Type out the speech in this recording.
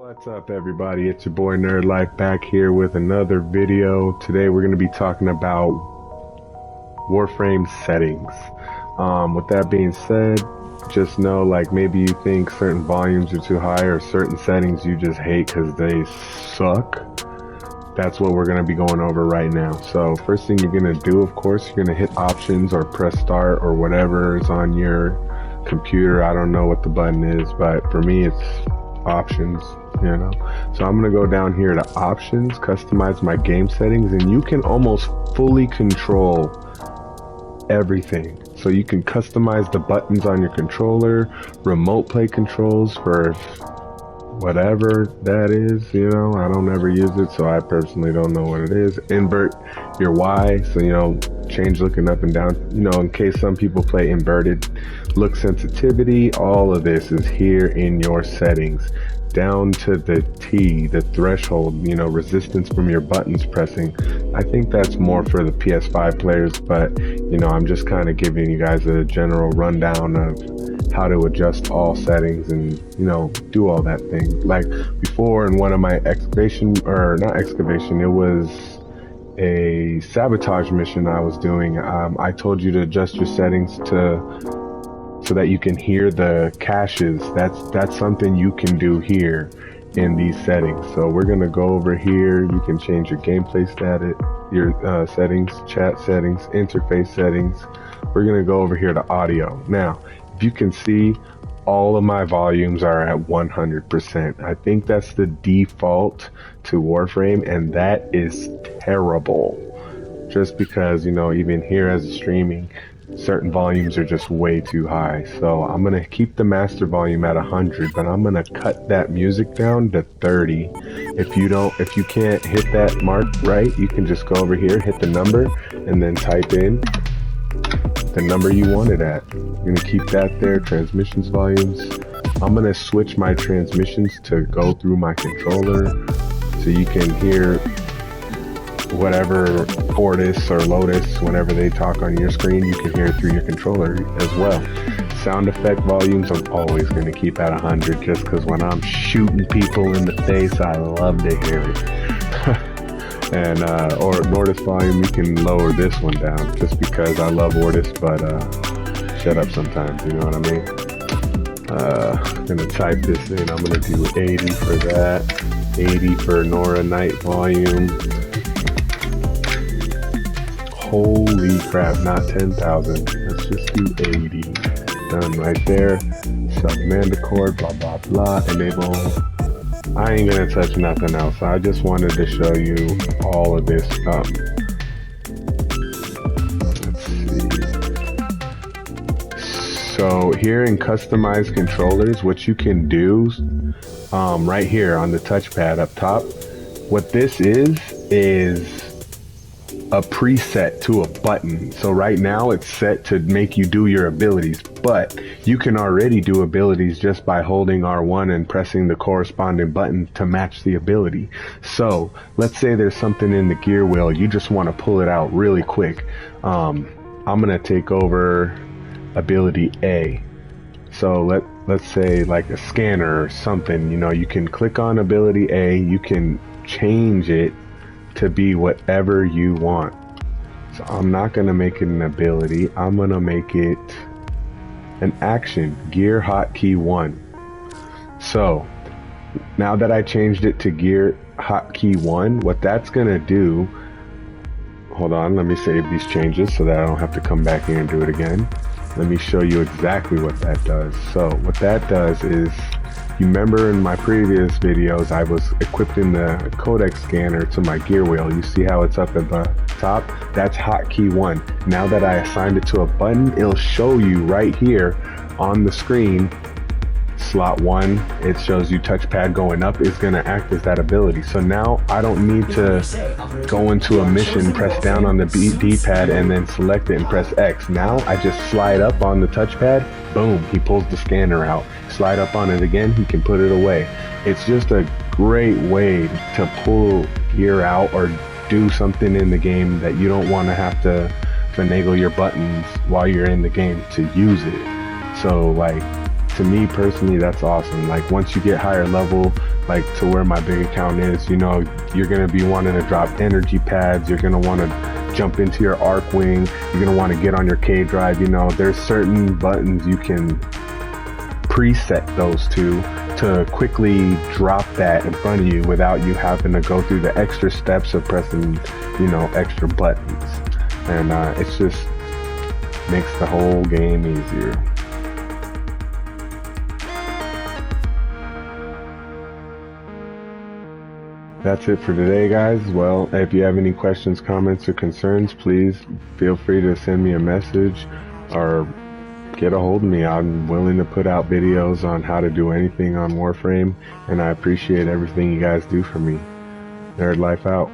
What's up, everybody? It's your boy Nerd Life back here with another video. Today we're going to be talking about Warframe settings. With that being said, just know, like, maybe you think certain volumes are too high or certain settings you just hate because they suck. That's what we're going to be going over right now. So first thing you're going to do, of course, you're going to hit options or press start or whatever is on your computer. I don't know what the button is, but for me it's options, you know. So I'm going to go down here to options, customize my game settings, and you can almost fully control everything. So you can customize the buttons on your controller, remote play controls for whatever that is, you know. I don't ever use it, so I personally don't know what it is. Invert your Y, so, you know, change looking up and down, you know, in case some people play inverted. Look sensitivity, all of this is here in your settings, down to the T, the threshold, you know, resistance from your buttons pressing. I think that's more for the PS5 players, but, you know, I'm just kind of giving you guys a general rundown of how to adjust all settings and, you know, do all that thing. Like before in one of my it was a sabotage mission I was doing. I told you to adjust your settings so that you can hear the caches. That's something you can do here in these settings. So we're gonna go over here. You can change your gameplay status, your settings, chat settings, interface settings. We're gonna go over here to audio. Now, if you can see, all of my volumes are at 100%. I think that's the default to Warframe, and that is terrible. Just because, you know, even here as a streaming, certain volumes are just way too high. So I'm gonna keep the master volume at 100, but I'm gonna cut that music down to 30. If you can't hit that mark right, you can just go over here, hit the number, and then type in the number you want it at. I'm gonna keep that there. Transmissions volumes, I'm gonna switch my transmissions to go through my controller, so you can hear whatever Fortis or Lotus, whenever they talk on your screen, you can hear it through your controller as well. Sound effect volumes, I'm always going to keep at 100, just because when I'm shooting people in the face, I love to hear it. And or Mortis volume, you can lower this one down, just because I love Mortis, but shut up sometimes, you know what I mean? I'm going to type this in. I'm going to do 80 for that, 80 for Nora Night volume. Holy crap, not 10,000. Let's just do 80. Done right there. Self-command accord, blah, blah, blah. Enable. I ain't gonna touch nothing else. I just wanted to show you all of this stuff. Let's see. So here in customize controllers, what you can do, right here on the touchpad up top, what this is a preset to a button. So right now it's set to make you do your abilities, but you can already do abilities just by holding R1 and pressing the corresponding button to match the ability. So let's say there's something in the gear wheel, you just want to pull it out really quick. I'm gonna take over ability A. So let's say like a scanner or something, you know, you can click on ability A, you can change it to be whatever you want. So I'm not going to make it an ability, I'm going to make it an action, gear hotkey 1. So now that I changed it to gear hotkey 1, what that's going to do, hold on, let me save these changes so that I don't have to come back here and do it again. Let me show you exactly what that does. So what that does is, you remember in my previous videos, I was equipping the codec scanner to my gear wheel. You see how it's up at the top? That's hotkey 1. Now that I assigned it to a button, it'll show you right here on the screen, slot 1, it shows you touchpad going up, is going to act as that ability. So now I don't need to go into a mission, press down on the D-pad and then select it and press X. Now I just slide up on the touchpad, boom, he pulls the scanner out. Slide up on it again, he can put it away. It's just a great way to pull gear out or do something in the game that you don't want to have to finagle your buttons while you're in the game to use it. So like to me personally, that's awesome. Like once you get higher level, like to where my big account is, you know, you're going to be wanting to drop energy pads. You're going to want to jump into your arc wing. You're going to want to get on your K drive. You know, there's certain buttons you can preset those to quickly drop that in front of you without you having to go through the extra steps of pressing, you know, extra buttons. And it's just makes the whole game easier. That's it for today, guys. Well, if you have any questions, comments, or concerns, please feel free to send me a message or get a hold of me. I'm willing to put out videos on how to do anything on Warframe, and I appreciate everything you guys do for me. Nerd Life out.